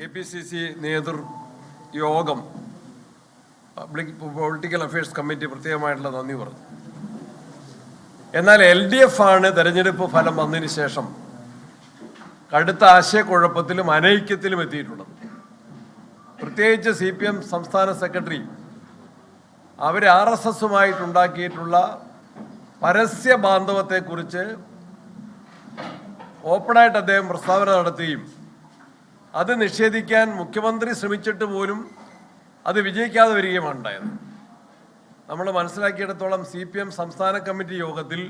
KPCC നേതൃയോഗം political affairs committee പ്രത്യേകമായിട്ടുള്ള നന്ദി പറഞ്ഞു. എന്നാൽ LDF ആണ് തെരഞ്ഞെടുപ്പ് ഫലം വന്നതിന് ശേഷം കടുത്ത ആശയക്കുഴപ്പത്തിലും അനൈക്യത്തിലും എത്തിയിട്ടുള്ളത്. പ്രത്യേകിച്ച് CPM സംസ്ഥാന സെക്രട്ടറി അവർ RSSുമായിട്ടുണ്ടാക്കിയിട്ടുള്ള പരസ്യ ബാന്ധവത്തെക്കുറിച്ച് ഓപ്പണായിട്ട് അദ്ദേഹം പ്രസ്താവന നടത്തുകയും അത് നിഷേധിക്കാൻ മുഖ്യമന്ത്രി ശ്രമിച്ചിട്ട് പോലും അത് വിജയിക്കാതെ വരികയുമാണ് ഉണ്ടായത്. നമ്മൾ മനസ്സിലാക്കിയിടത്തോളം CPM സംസ്ഥാന കമ്മിറ്റി യോഗത്തിൽ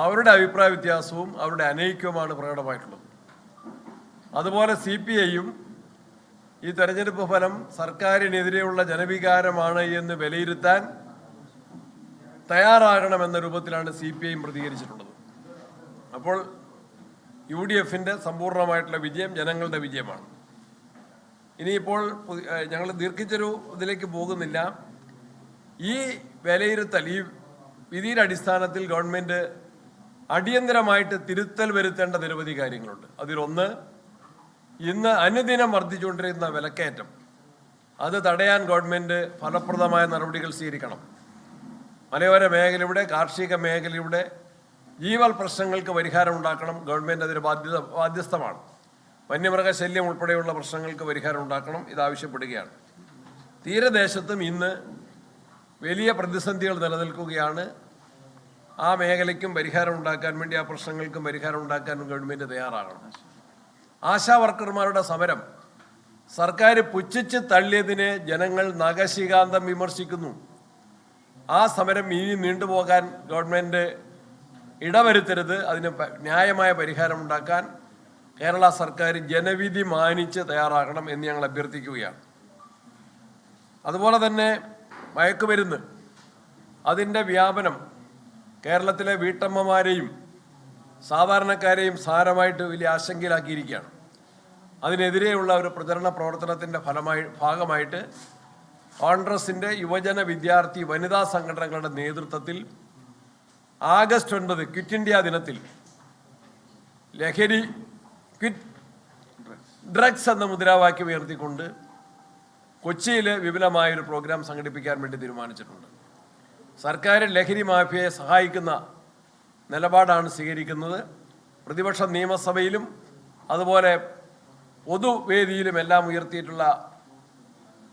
അവരുടെ അഭിപ്രായ വ്യത്യാസവും അവരുടെ അനൈക്യവുമാണ് പ്രകടമായിട്ടുള്ളത്. അതുപോലെ CPIയും ഈ തെരഞ്ഞെടുപ്പ് ഫലം സർക്കാരിനെതിരെയുള്ള ജനവികാരമാണ് എന്ന് വിലയിരുത്താൻ തയ്യാറാകണമെന്ന രൂപത്തിലാണ് CPIയും പ്രതികരിച്ചിട്ടുള്ളത്. അപ്പോൾ UDFന്റെ സമ്പൂർണ്ണമായിട്ടുള്ള വിജയം ജനങ്ങളുടെ വിജയമാണ്. ഇനിയിപ്പോൾ ഞങ്ങൾ ദീർഘിച്ചൊരു ഇതിലേക്ക് പോകുന്നില്ല. ഈ വിലയിരുത്തൽ, ഈ വിധിയുടെ അടിസ്ഥാനത്തിൽ ഗവൺമെൻറ് അടിയന്തരമായിട്ട് തിരുത്തൽ വരുത്തേണ്ട നിരവധി കാര്യങ്ങളുണ്ട്. അതിലൊന്ന്, ഇന്ന് അനുദിനം വർദ്ധിച്ചുകൊണ്ടിരിക്കുന്ന വിലക്കയറ്റം, അത് തടയാൻ ഗവൺമെൻറ് ഫലപ്രദമായ നടപടികൾ സ്വീകരിക്കണം. മലയോര മേഖലയുടെ, കാർഷിക മേഖലയുടെ ജീവൽ പ്രശ്നങ്ങൾക്ക് പരിഹാരം ഉണ്ടാക്കണം. ഗവൺമെൻറ് അതിന് ബാധ്യസ്ഥമാണ്. വന്യമൃഗശല്യം ഉൾപ്പെടെയുള്ള പ്രശ്നങ്ങൾക്ക് പരിഹാരം ഉണ്ടാക്കണം. ഇതാവശ്യപ്പെടുകയാണ്. തീരദേശത്തും ഇന്ന് വലിയ പ്രതിസന്ധികൾ നിലനിൽക്കുകയാണ്. ആ മേഖലയ്ക്കും പരിഹാരം ഉണ്ടാക്കാൻ വേണ്ടി, ആ പ്രശ്നങ്ങൾക്കും പരിഹാരം ഉണ്ടാക്കാൻ ഗവൺമെൻറ് തയ്യാറാകണം. ആശാ വർക്കർമാരുടെ സമരം സർക്കാർ പുച്ഛിച്ച് തള്ളിയതിനെ ജനങ്ങൾ നഖശികാന്തം വിമർശിക്കുന്നു. ആ സമരം ഇനി നീണ്ടുപോകാൻ ഗവൺമെൻറ് ഇടവരുത്തരുത്. അതിന് ന്യായമായ പരിഹാരം ഉണ്ടാക്കാൻ കേരള സർക്കാർ ജനവിധി മാനിച്ച് തയ്യാറാകണം എന്ന് ഞങ്ങൾ അഭ്യർത്ഥിക്കുകയാണ്. അതുപോലെ തന്നെ മയക്കുമരുന്ന്, അതിൻ്റെ വ്യാപനം കേരളത്തിലെ വീട്ടമ്മമാരെയും സാധാരണക്കാരെയും സാരമായിട്ട് വലിയ ആശങ്കയിലാക്കിയിരിക്കുകയാണ്. അതിനെതിരെയുള്ള ഒരു പ്രചരണ പ്രവർത്തനത്തിൻ്റെ ഭാഗമായിട്ട് കോൺഗ്രസിൻ്റെ യുവജന, വിദ്യാർത്ഥി, വനിതാ സംഘടനകളുടെ നേതൃത്വത്തിൽ ആഗസ്റ്റ് 9 ക്വിറ്റ് ഇന്ത്യ ദിനത്തിൽ ക്വിറ്റ് ഡ്രഗ്സ് എന്ന മുദ്രാവാക്യം ഉയർത്തിക്കൊണ്ട് കൊച്ചിയിൽ വിപുലമായൊരു പ്രോഗ്രാം സംഘടിപ്പിക്കാൻ വേണ്ടി തീരുമാനിച്ചിട്ടുണ്ട്. സർക്കാർ ലഹരി മാഫിയയെ സഹായിക്കുന്ന നിലപാടാണ് സ്വീകരിക്കുന്നത്. പ്രതിപക്ഷം നിയമസഭയിലും അതുപോലെ പൊതുവേദിയിലും എല്ലാം ഉയർത്തിയിട്ടുള്ള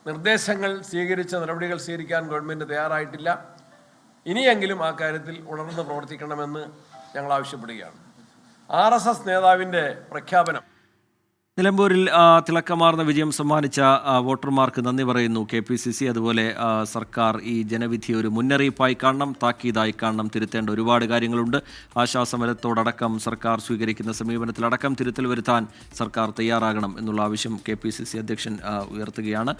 നിർദ്ദേശങ്ങൾ സ്വീകരിച്ച നടപടികൾ സ്വീകരിക്കാൻ ഗവൺമെൻറ് തയ്യാറായിട്ടില്ല. ഇനിയെങ്കിലും ആ കാര്യത്തിൽ ഉണർന്ന് പ്രവർത്തിക്കണമെന്ന് ഞങ്ങൾ ആവശ്യപ്പെടുകയാണ്. RSS നേതാവിൻ്റെ പ്രഖ്യാപനം. നിലമ്പൂരിൽ തിളക്കമാർന്ന വിജയം സമ്മാനിച്ച വോട്ടർമാർക്ക് നന്ദി പറയുന്നു KPCC. അതുപോലെ സർക്കാർ ഈ ജനവിധി ഒരു മുന്നറിയിപ്പായി കാണണം, താക്കീതായി കാണണം. തിരുത്തേണ്ട ഒരുപാട് കാര്യങ്ങളുണ്ട്. ആശാസമരത്തോടക്കം സർക്കാർ സ്വീകരിക്കുന്ന സമീപനത്തിലടക്കം തിരുത്തൽ വരുത്താൻ സർക്കാർ തയ്യാറാകണം എന്നുള്ള ആവശ്യം KPCC അധ്യക്ഷൻ ഉയർത്തുകയാണ്.